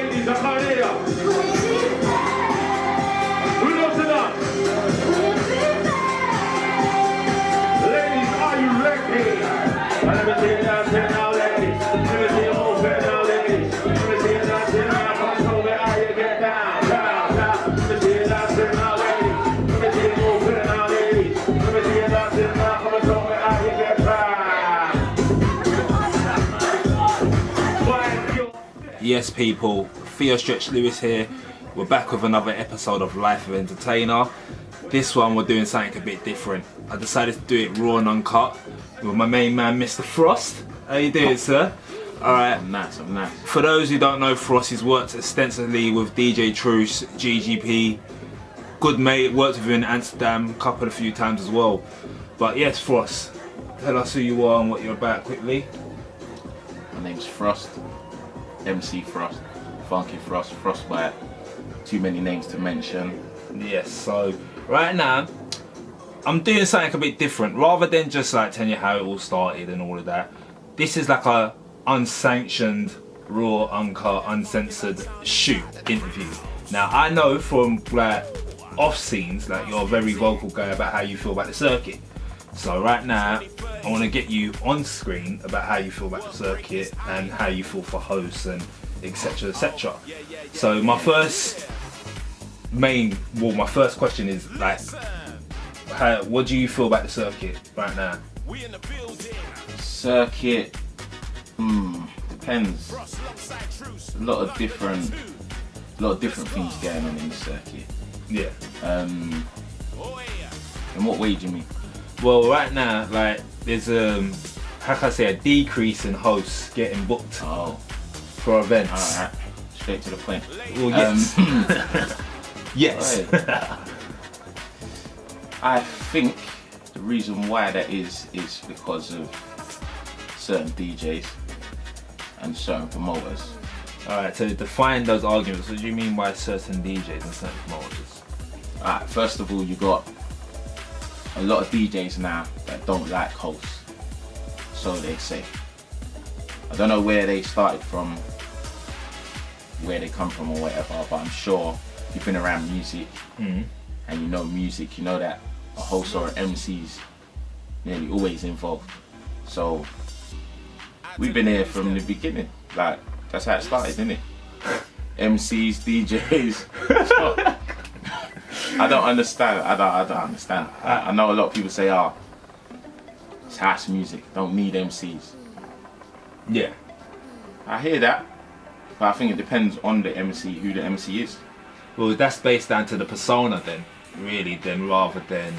ladies, I can't hear ya. Who knows enough? Ladies, are you ready? Let me see you dancing now, ladies. Let me see you moving now, ladies. Let me see you dancing now. Come show me how you get down, down, down. Let me see you dancing now, ladies. Let me see you moving now, ladies. Let me see you dancing now. Come show me how you get down. Yes, people, Theo Stretch Lewis here. We're back with another episode of Life of Entertainer. This one we're doing something a bit different. I decided to do it raw and uncut with my main man, Mr. Frost. How you doing, sir? Alright. I'm nice. For those who don't know Frost, he's worked extensively with DJ Truce, GGP. Good mate, worked with him in Amsterdam a few times as well. But yes, Frost, tell us who you are and what you're about quickly. My name's Frost. MC Frost, Funky Frost, Frostbite, too many names to mention. Yes, so right now I'm doing something a bit different. Rather than just like telling you how it all started and all of that, this is like a unsanctioned, raw, uncut, uncensored shoot interview. Now I know from like off scenes, like you're a very vocal guy about how you feel about the circuit. So right now, I want to get you on screen about how you feel about the circuit and how you feel for hosts and etc, etc. So my first question is like, what do you feel about the circuit right now? Circuit, depends. A lot of different things going on in the circuit. Yeah. In what way do you mean? Well, right now, like, there's how can I say, a decrease in hosts getting booked for events. Alright, straight to the point. Well, yes. Yes. I think the reason why that is because of certain DJs and certain promoters. Alright, so define those arguments. What do you mean by certain DJs and certain promoters? Alright, first of all, you got a lot of DJs now that don't like hosts, so they say. I don't know where they started from, where they come from or whatever, but I'm sure if you've been around music and you know music, you know that a host or an MC's nearly always involved. So we've been here from the beginning, like that's how it started, isn't it? MCs, DJs. I don't understand. I don't understand. I know a lot of people say, it's house music, don't need MCs. Yeah. I hear that, but I think it depends on the MC, who the MC is. Well, that's based down to the persona then, really, rather than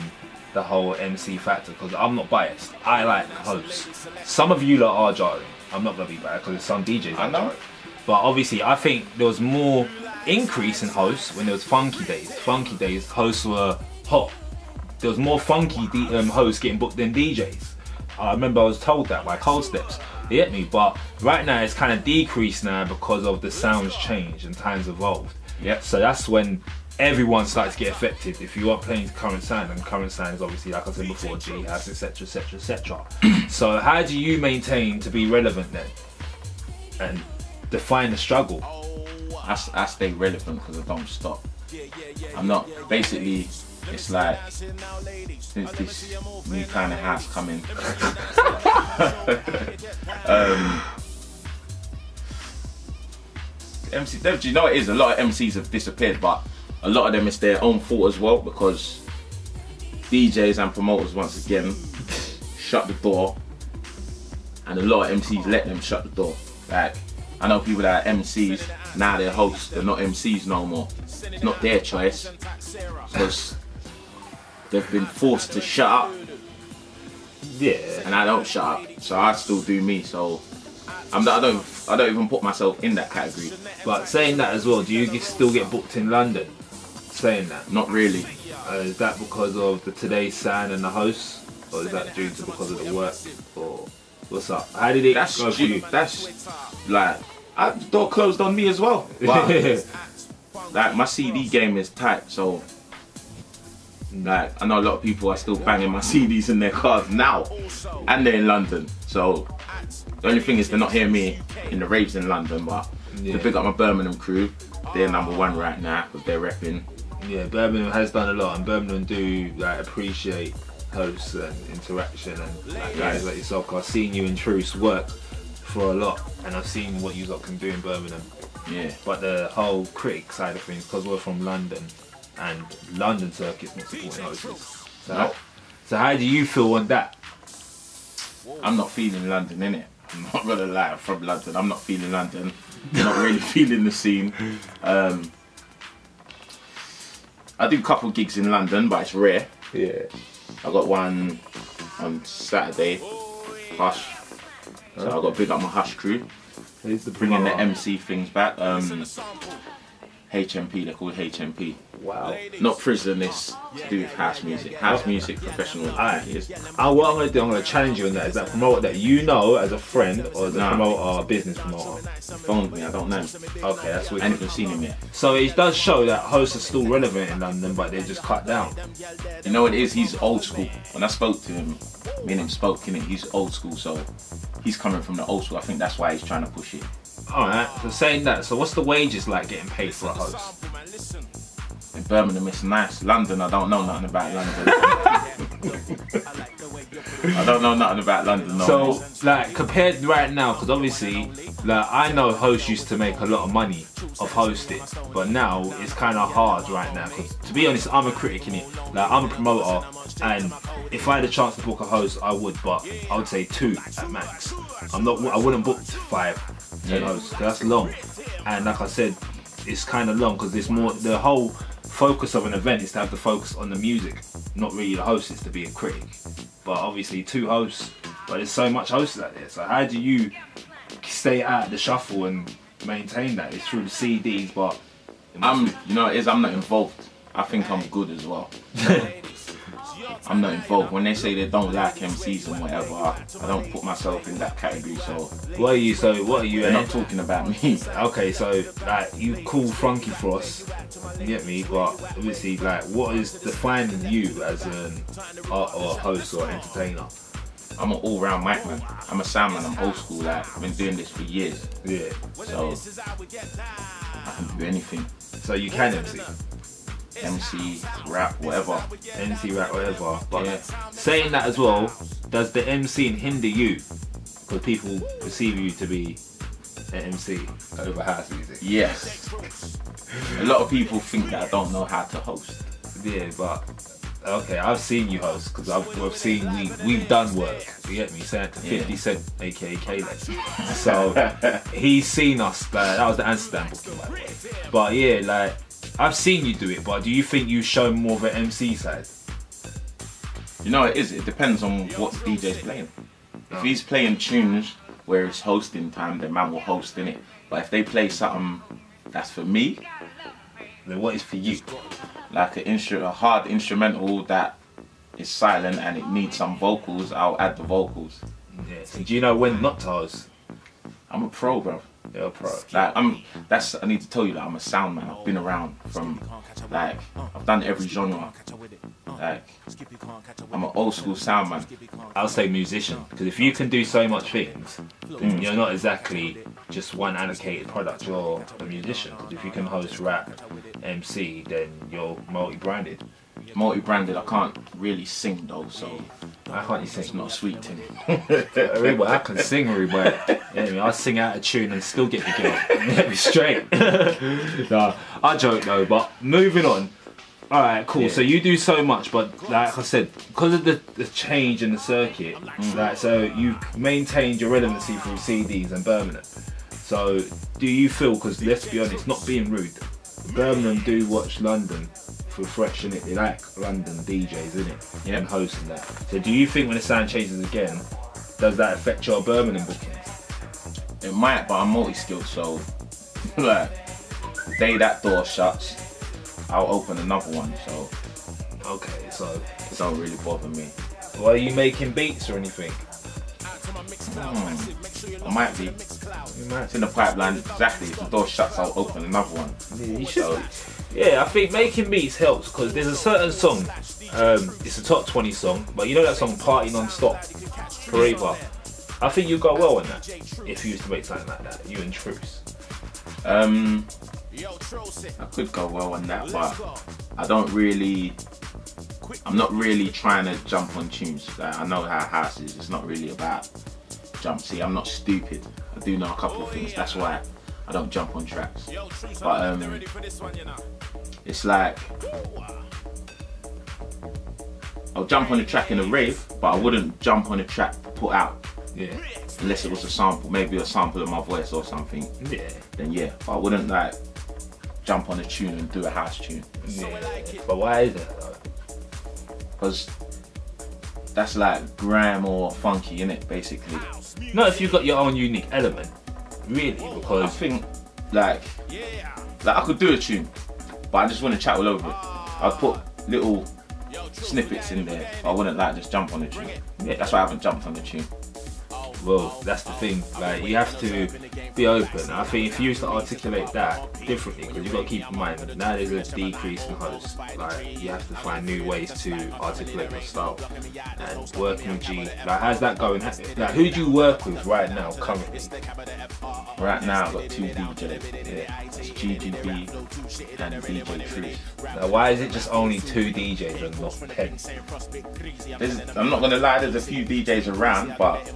the whole MC factor, because I'm not biased. I like hosts. Some of you lot are jarring. I'm not going to be biased, because some DJs are jarring. But obviously, I think there was more increase in hosts when there was funky days. Funky days, hosts were hot. There was more funky hosts getting booked than DJs. I remember I was told that by Cold Steps. They hit me, but right now it's kind of decreased now because of the sounds change and times evolved. Yeah. So that's when everyone starts to get affected. If you are playing current sound, and current sound is obviously, like I said before, G house, etc, etc, etc. So how do you maintain to be relevant then, and define the struggle? I stay relevant because I don't stop. I'm not, basically, it's like, since this new kind of house coming, MC, do you know what it is? A lot of MCs have disappeared, but a lot of them it's their own fault as well, because DJs and promoters once again shut the door, and a lot of MCs let them shut the door. Like, I know people that are MCs, now they're hosts, they're not MCs no more. It's not their choice, because they've been forced to shut up. Yeah. And I don't shut up, so I still do me. So I don't even put myself in that category. But saying that as well, do you still get booked in London? Saying that? Not really. Is that because of the Today's Sound and the hosts, or is that due to because of the work, or what's up? How did it go for you? That's like, the door closed on me as well. But, like, my CD game is tight, so Like, I know a lot of people are still banging my CDs in their cars now, and they're in London. So the only thing is they're not hearing me in the raves in London, but to big up my Birmingham crew, they're #1 right now because they're repping. Yeah, Birmingham has done a lot, and Birmingham do like appreciate hosts and interaction and like, guys like yourself. Cause I've seen you and Truce work for a lot, and I've seen what you lot can do in Birmingham. Yeah. But the whole critic side of things, because we're from London, and London Circus not supporting hosts. So how do you feel on that? I'm not feeling London, innit? I'm not gonna lie, I'm from London. I'm not feeling London. I'm not really feeling the scene. I do a couple gigs in London, but it's rare. Yeah. I got one on Saturday, Hush. So I got to big up my Hush crew. Bringing the MC things back. HMP, they're called HMP. Wow. Not prison, it's to do with house music. House music professional. Alright. What I'm going to do, I'm going to challenge you on that. Is that promoter that you know as a friend or as a promoter, business promoter? He phoned me, I don't know. Okay, that's what I haven't even seen him yet. So it does show that hosts are still relevant in London, but they're just cut down. You know what it is? He's old school. When I spoke to him, me and him spoke, innit? He's old school, so he's coming from the old school. I think that's why he's trying to push it. Alright, so saying that, so what's the wages like getting paid for a host? In Birmingham, it's nice. London, I don't know nothing about London. I don't know nothing about London. No. So, like, compared right now, because obviously, like, I know hosts used to make a lot of money of hosting, but now it's kind of hard right now. Because to be honest, I'm a critic in it. Like, I'm a promoter, and if I had a chance to book a host, I would, but I would say 2 at max. I wouldn't book 5, 10 hosts. 'Cause that's long, and like I said, it's kind of long because there's more. The whole focus of an event is to have the focus on the music, not really the host. Is to be a critic. But obviously 2 hosts, but there's so much hosts out there. So how do you stay out of the shuffle and maintain that? It's through the CDs, but you know, it is. I'm not involved. I think I'm good as well. I'm not involved. When they say they don't like MCs and whatever, I don't put myself in that category. So what are you? They're not talking about me. Okay, so like you call Funky for us, you get me? But obviously, like, what is defining you as an art or host or entertainer? I'm an all-round mic man. I'm a sound man. I'm old school. Like, I've been doing this for years. Yeah. So I can do anything. So you can MC. MC, rap, whatever. MC, rap, whatever. But yeah. Saying that as well, does the MCing hinder you? Because people perceive you to be an MC over house music. Yes. A lot of people think that I don't know how to host. Yeah, but okay, I've seen you host because I've seen we've done work. You get me? Saying to 50 Cent, aka Kaylex. So he's seen us. That was the Amsterdam booking, by the way. But yeah, like, I've seen you do it, but do you think you show more of an MC side? You know, it is. It depends on what DJ's playing. If he's playing tunes where it's hosting time, then man will host in it. But if they play something that's for me, then what is for you? Like a hard instrumental that is silent and it needs some vocals, I'll add the vocals. Yeah. So do you know when not to host? I'm a pro, bro. You're a pro. Like I need to tell you that I'm a sound man. I've been around from, like, I've done every genre. Like, I'm an old school sound man. I'll say musician, because if you can do so much things, then you're not exactly just one allocated product, you're a musician. Because if you can host, rap, MC, then you're multi-branded. Multi-branded, I can't really sing though, so How can't you sing? it's not a sweet thing. I can sing, boy. Yeah, I sing out of tune and still get the girl. Get me straight. Nah, I joke though, but moving on. Alright, cool. Yeah. So you do so much, but like I said, because of the change in the circuit, like, so you've maintained your relevancy through CDs and Birmingham. So do you feel, because let's be honest, not being rude, Birmingham do watch London for fresh, innit? They like London DJs, innit? Yeah. And hosting that. So do you think when the sound changes again, does that affect your Birmingham bookings? It might, but I'm multi-skilled, so like, the day that door shuts, I'll open another one, so Okay, so it don't really bother me. are you making beats or anything? I might be. It's in the pipeline, exactly. If the door shuts, I'll open another one. Yeah, you should. Yeah, I think making beats helps, because there's a certain song It's a top 20 song, but you know that song Party Non-Stop, Forever? I think you got well on that if you used to make something like that, you and Truce. I could go well on that, but I'm not really trying to jump on tunes. Like, I know how house is, it's not really about jump. See, I'm not stupid. I do know a couple of things, that's why I don't jump on tracks. But it's like, I'll jump on a track in a rave, but I wouldn't jump on a track put out. Yeah. Unless it was a sample, maybe a sample of my voice or something. Yeah. Then yeah, but I wouldn't like jump on a tune and do a house tune. Yeah. But why is that though? Because that's like grime or funky, innit, basically. Not if you've got your own unique element, really, I because think like I could do a tune, but I just want to chat all over it. I'd put little snippets in there. I wouldn't like just jump on the tune. Yeah, that's why I haven't jumped on the tune. well, that's the thing. Like, you have to be open. I think if you used to articulate that differently, because you've got to keep in mind that now there's a decrease in hosts. Like, you have to find new ways to articulate your style. And working with G, like, how's that going? Like, who do you work with right now, currently? Right now, I've got two DJs. Yeah, it's GGB and DJ Truce. Now, why is it just only 2 DJs and not 10? I'm not gonna lie, there's a few DJs around, but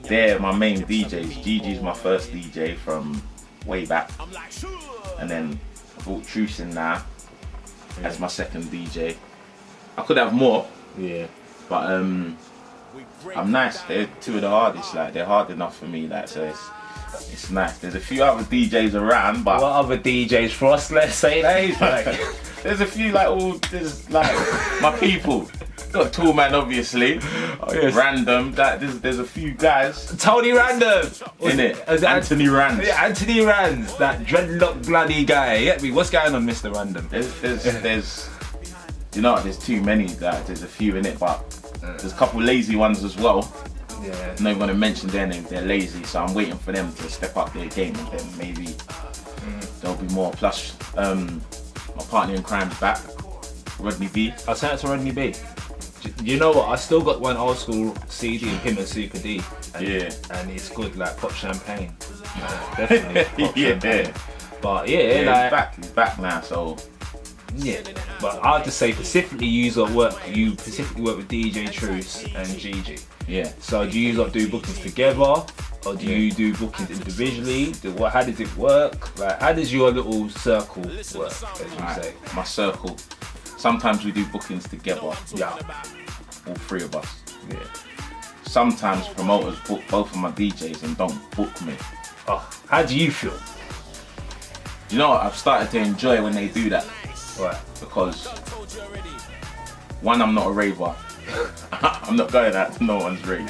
they're my main DJs. Gigi's my first DJ from way back, and then I brought Truce in now as my second DJ. I could have more, Yeah. but I'm nice. They're two of the hardest. Like, they're hard enough for me. Like, so it's nice. There's a few other DJs around, but What other DJs? Frost, let's say that. Like, there's a few like there's like my people. Got Tool Man, obviously. oh, yes. Random. That there's a few guys Tony Random! in it. Is it Anthony Rand. Yeah, Anthony Rands, that dreadlock bloody guy. Get me? What's going on, Mr. Random? There's you know, there's too many. That there's a few in it, but there's a couple lazy ones as well. Yeah. I'm not even gonna mention their name. They're lazy, so I'm waiting for them to step up their game, and then maybe there'll be more. Plus, my partner in crime's back, Rodney B. I'll send it to Rodney B. You know what? I still got one old school CD of him and Super D. And, Yeah. And it's good, like Pop Champagne. Definitely Pop Yeah. Champagne. But yeah, like, He's back now, so yeah. But I'll just say specifically you specifically work with DJ Truce and Gigi. yeah. So do you do bookings together, or do you do bookings individually? How does it work? Like, how does your little circle work, as you say? My circle. Sometimes we do bookings together. Yeah. All three of us. Yeah. Sometimes promoters book both of my DJs and don't book me. Oh, how do you feel? You know what? I've started to enjoy when they do that, Right. because one, I'm not a raver. I'm not going out to no one's rave.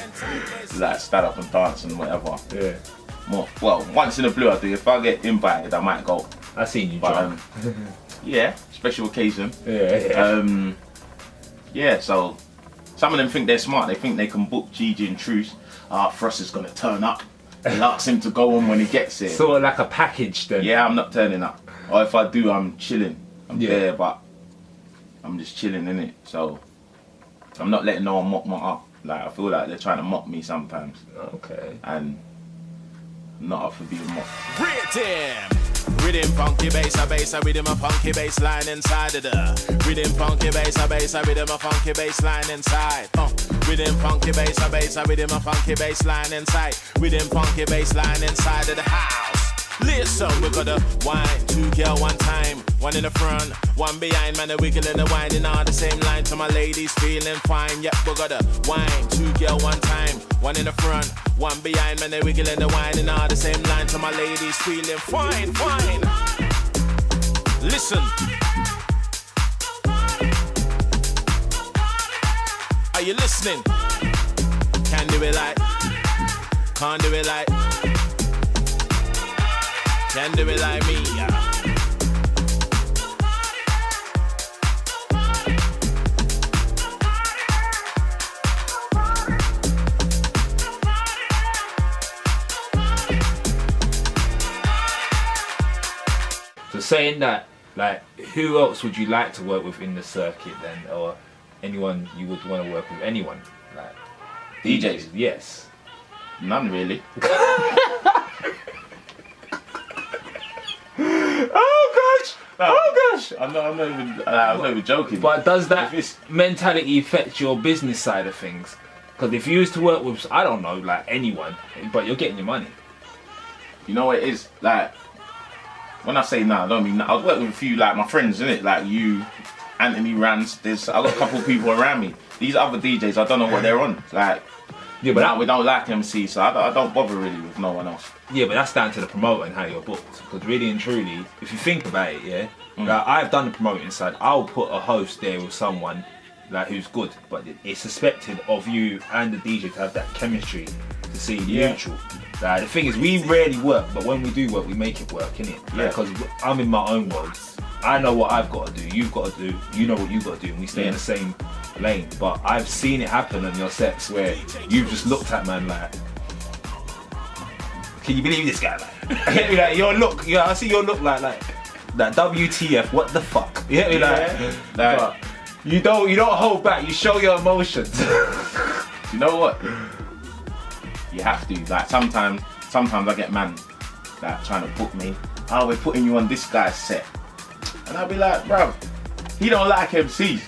Like, stand up and dance and whatever. Yeah. Well, once in a blue I do. If I get invited, I might go. I seen you But drunk. yeah, special occasion. Yeah. Yeah, so some of them think they're smart. They think they can book Gigi and Truce. Frost is gonna turn up. They'll ask him to go on when he gets here. Sort of like a package then. Yeah, I'm not turning up. Or if I do, I'm chilling. I'm Yeah. there, but I'm just chilling, innit? So I'm not letting no one mock me up. Like, I feel like they're trying to mock me sometimes, Okay. and I'm not up for being mocked. Rhythm funky bass, a rhythm, a funky bass line inside of the rhythm funky bass, a rhythm, a funky bass line inside. Rhythm funky bass, a rhythm, a funky bass line inside. Rhythm funky bass line inside of the house. Listen, we got a 1, 2 girl one time, one in the front, one behind, man, a wiggle and a winding on the same line to my ladies feeling fine. Yep, we got a 1, 2 girl one time, one in the front, one behind, man, a wiggle and a winding on the same line to my ladies feeling fine, fine. Listen. Are you listening? Can do it like, can't do it like, can do it like me. So saying that, like, who else would you like to work with in the circuit then, or anyone you would want to work with? Anyone? Like DJs? Yes. None really. Oh gosh! I'm not even joking. But does that mentality affect your business side of things? Because if you used to work with, I don't know, like anyone, but you're getting your money. You know what it is? Like, when I say nah, I don't mean nah. I was working with a few, like, my friends, innit? Like you, Anthony Rans, I got a couple of people around me. These other DJs, I don't know what they're on. Like, yeah, but we don't like MC, so I don't bother really with no one else. Yeah, but that's down to the promoter and how you're booked. Because really and truly, if you think about it, yeah, like I've done the promoting side. I'll put a host there with someone like who's good, but it's expected of you and the DJ to have that chemistry to see mutual. Like, the thing is, we rarely work, but when we do work, we make it work, innit? Yeah. Because I'm in my own world. I know what I've got to do. You've got to do. You know what you've got to do, and we stay in the same lane. But I've seen it happen on your sets where you've just looked at man like, can you believe this guy? Like, like your look, yeah, I see your look like that WTF, what the fuck? You get me? Like you don't hold back, you show your emotions. You know what? You have to. Like sometimes I get man that trying to book me. Oh, we're putting you on this guy's set. And I'll be like, bruv, he don't like MCs.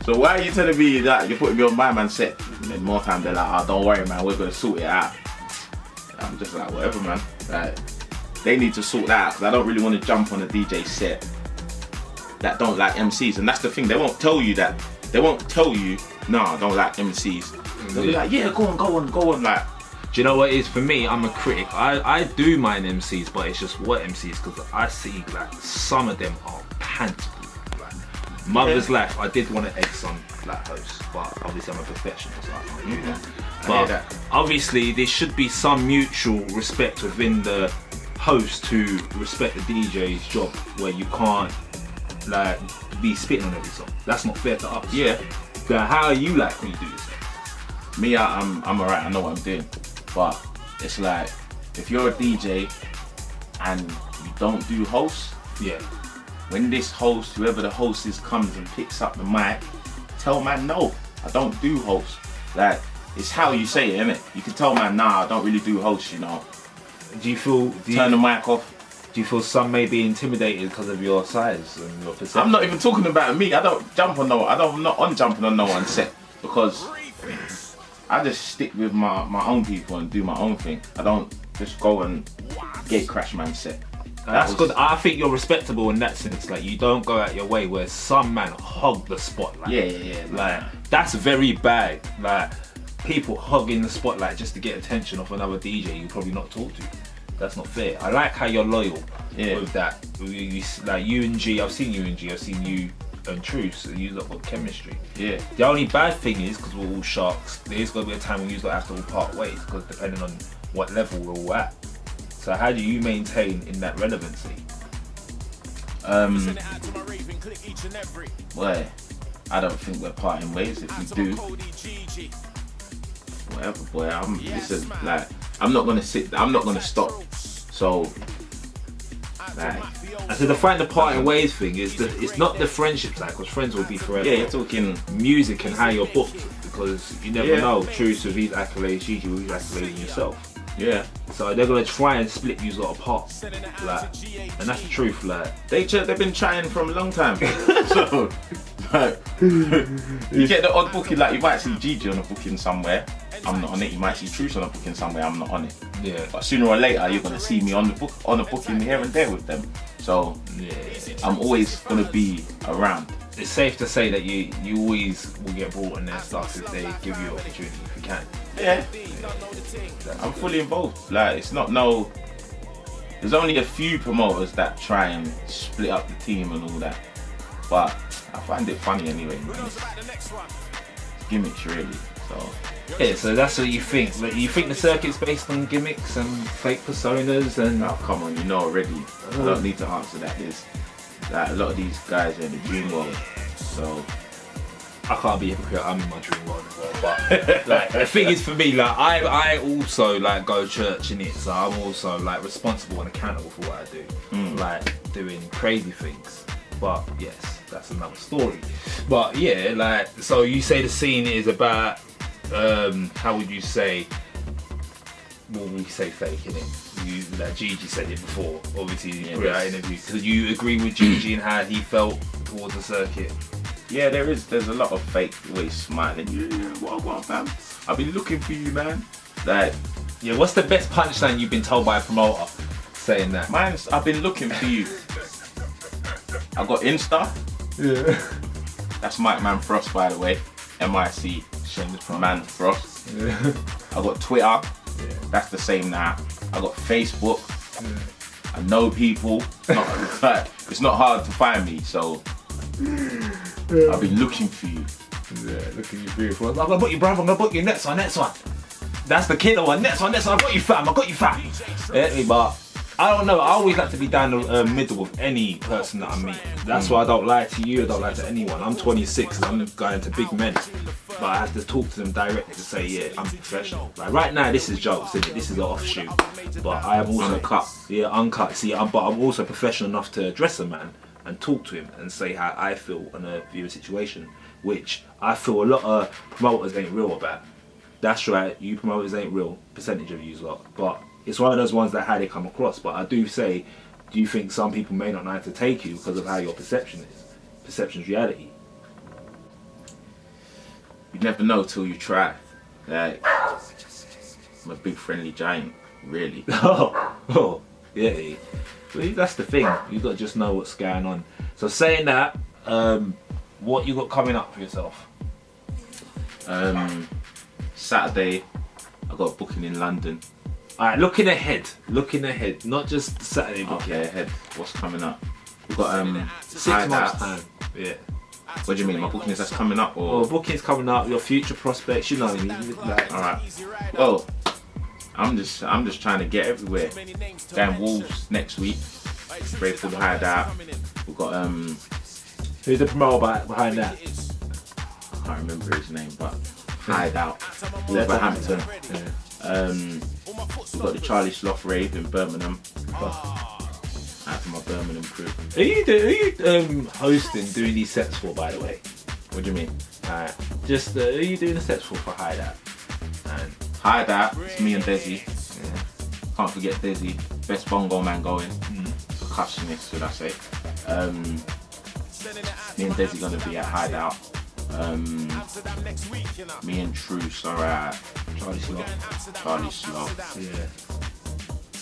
So why are you telling me that you're putting me on my man's set? And then more time they're like, oh, don't worry man, we're gonna sort it out. And I'm just like, whatever man. Like, they need to sort that out, because I don't really want to jump on a DJ set that don't like MCs. And that's the thing, they won't tell you that. They won't tell you, no, I don't like MCs. They'll be like, yeah, go on. Like, do you know what it is? For me, I'm a critic. I do mind MCs, but it's just what MCs, because I see like some of them are pants. Like, Mother's Life, I did want to egg some like hosts, but obviously I'm a perfectionist, so I can't do that. But obviously there should be some mutual respect within the host to respect the DJ's job, where you can't like be spitting on every song. That's not fair to us. Yeah. But how are you like when you do this? Me, I'm alright, I know what I'm doing. But it's like, if you're a DJ and you don't do hosts, yeah. When this host, whoever the host is, comes and picks up the mic, tell man, no, I don't do hosts. Like, it's how you say it, innit? You can tell man, nah, I don't really do hosts, you know. Turn the mic off. Do you feel some may be intimidated because of your size and your perception? I'm not even talking about me. I don't jump on I'm not on jumping on no one's set, because I just stick with my own people and do my own thing. I don't just go and gate crash man's set. That's good. I think you're respectable in that sense. Like, you don't go out your way where some man hog the spotlight. Yeah. Like, that's very bad. Like, people hogging the spotlight just to get attention off another DJ you probably not talk to. That's not fair. I like how you're loyal with that. Like you and G, I've seen you and G, I've seen you and Truce, so you lot got chemistry. Yeah. The only bad thing is, because we're all sharks, there's going to be a time when you lot have to all part ways, because depending on what level we're all at. So how do you maintain in that relevancy? Well, I don't think we're parting ways. If we do, whatever, boy. Listen, like, I'm not gonna stop. So, like, and so to find the parting ways thing is that it's not the friendship side, because friends will be forever. Yeah, you're talking music and how you're booked, because you never know. Truce with his accolades, Gigi with his accolades, and yourself. Yeah. So they're gonna try and split you lot apart, like, and that's the truth. Like, they've been trying from a long time. So, like, you get the odd booking. Like, you might see Gigi on a booking somewhere, I'm not on it. You might see Truce on a booking somewhere, I'm not on it. Yeah. But sooner or later, you're gonna see me on a booking here and there with them. So yeah, I'm always gonna be around. It's safe to say that you always will get brought in their stuff if they give you an opportunity, if you can. Yeah. I'm fully involved. Like, it's not there's only a few promoters that try and split up the team and all that. But I find it funny anyway. It's gimmicks really. So yeah, so that's what you think. Like, you think the circuit's based on gimmicks and fake personas and oh, come on, you know already. I don't need to answer that. There's like a lot of these guys are in the dream world. So I can't be a hypocrite, I'm in my dream world as well. But like, the thing is, for me, like, I also like go to church in it, so I'm also like responsible and accountable for what I do. Like doing crazy things. But yes, that's another story. But yeah, like, so you say the scene is about, how would you say, what would we say faking it? You, like Gigi said it before, obviously in that interview. So you agree with Gigi and how he felt towards the circuit? Yeah, there's a lot of fake, always smiling. Yeah, what, fam? I've been looking for you, man. Like, yeah, what's the best punchline you've been told by a promoter saying that? I've been looking for you. I got Insta. Yeah. That's Mike Man Frost, by the way. MIC. Shameless Man Frost. Yeah. I got Twitter. Yeah. That's the same now. I got Facebook. Yeah. I know people. It's not hard to find me, so I've been looking for you. Yeah, looking you beautiful. I'm gonna book you, brother. I'm gonna book you next one. That's the killer one. Next one. I got you, fam. Yeah, but I don't know. I always like to be down the middle with any person that I meet. That's why I don't lie to you. I don't lie to anyone. I'm 26 and I'm going to big men, but I have to talk to them directly to say, yeah, I'm professional. Like right now, this is jokes, isn't it? This is an offshoot. But I am also uncut. Yeah, uncut. See, but I'm also professional enough to address a man and talk to him and say how I feel on a viewer situation, which I feel a lot of promoters ain't real about. That's right, you promoters ain't real, percentage of yous lot. But it's one of those ones that how they come across. But I do say, do you think some people may not know how to take you because of how your perception is? Perception's reality. You never know till you try. Like, I'm a big friendly giant, really. Oh, yeah. Well, that's the thing. You got to just know what's going on. So saying that, what you got coming up for yourself? Saturday, I got a booking in London. Alright, looking ahead, not just Saturday booking. Okay, ahead. What's coming up? We've got 6 months time. Yeah. What do you mean? My bookings that's coming up, or? Well, bookings coming up, your future prospects. You know what I mean? Like, all right. Well, I'm just trying to get everywhere. Going Wolves next week. Rave for the Hideout. We've got who's the promoter behind that? I can't remember his name, but Hideout. Wolverhampton. Yeah. We've got the Charlie Sloth Rave in Birmingham. Out to my Birmingham crew. Who are you hosting, doing these sets for, by the way? What do you mean? Just who are you doing the sets for Hideout? Hideout, it's me and Desi. Yeah. Can't forget Desi, best bongo man going. Percussionist, should I say. Me and Desi gonna be at Hideout. Me and Truce are at Charlie Sloth. Yeah.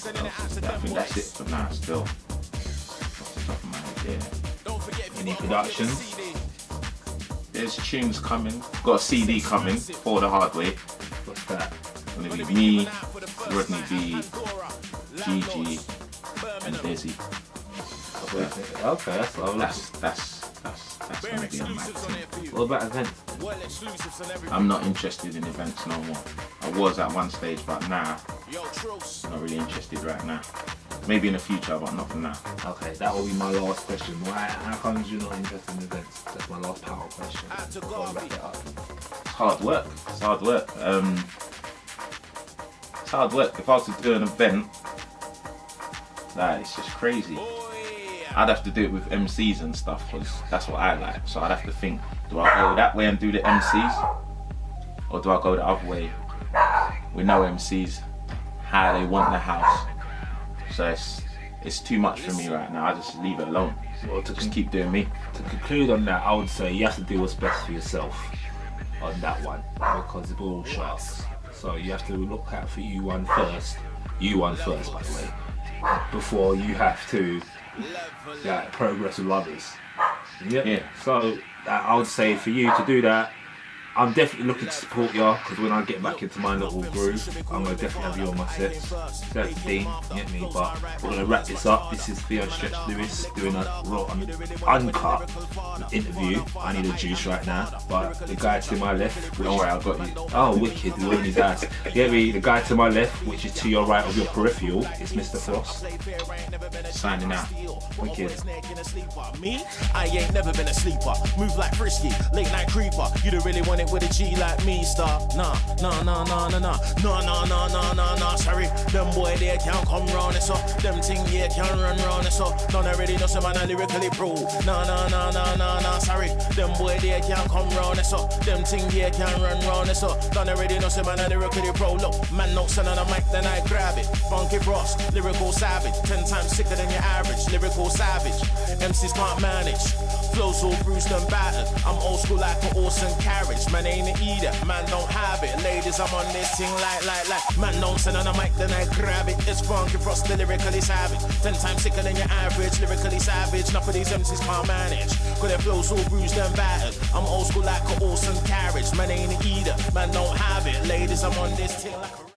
I think that's it for now still. Off the top of my head, yeah. Any productions? There's tunes coming. Got a CD coming for the hard way. What's that? It's gonna be me, Rodney B, Gigi, and Desi. Okay, that's lovely. That's gonna be a mad thing. What about events? I'm not interested in events no more. I was at one stage, but now not really interested right now. Maybe in the future, but not for now. Okay, that will be my last question. How come you're not interested in events? That's my last power question. I'll wrap it up. It's hard work. It's hard work. It's hard work. If I was to do an event, like, it's just crazy. I'd have to do it with MCs and stuff, because that's what I like. So I'd have to think, do I go that way and do the MCs? Or do I go the other way with no MCs, how they want the house? So it's too much for me right now. I just leave it alone. Well, just keep doing me. To conclude on that, I would say you have to do what's best for yourself on that one, because it's all sharks. So you have to look out for you one first, by the way, before you have to progress with others. Yeah. So I would say for you to do that, I'm definitely looking to support y'all, because when I get back into my little groove, I'm going to definitely have you on my sets. That's the thing, you get me? But we're going to wrap this up. This is THEO Stretch Lewis doing a raw uncut interview. I need a juice right now, but the guy to my left, Don't worry, I've got you. Oh, wicked, he's on his ass. Get me? The guy to my left, which is to your right of your peripheral, is Mr. Frost. Signing out. Wicked. Me? I ain't never been a sleeper. Move like frisky, late night creeper. You don't really want it. ain't with a G like me, star. Nah, sorry. Them boy they can't come round it, so them thing yeah can't run round it, so none already know some man are lyrically pro. Nah, sorry. Them boy they can't come round it, so them thing yeah can't run round it, so none already know some man are lyrically pro. Look, man no son on the mic, then I grab it. Funky Frost, lyrical savage, 10 times sicker than your average. Lyrical savage, MCs can't manage. Flows all bruised and battered. I'm old school like an awesome carriage. Man ain't an eater, man don't have it. Ladies, I'm on this thing like. Man don't send on the mic, then I grab it. It's Funky Frost, the lyrically savage. 10 times sicker than your average. Lyrically savage, enough of these MCs can't manage. Cause their flows all bruised and battered. I'm old school like an awesome carriage. Man ain't an eater, man don't have it. Ladies, I'm on this thing like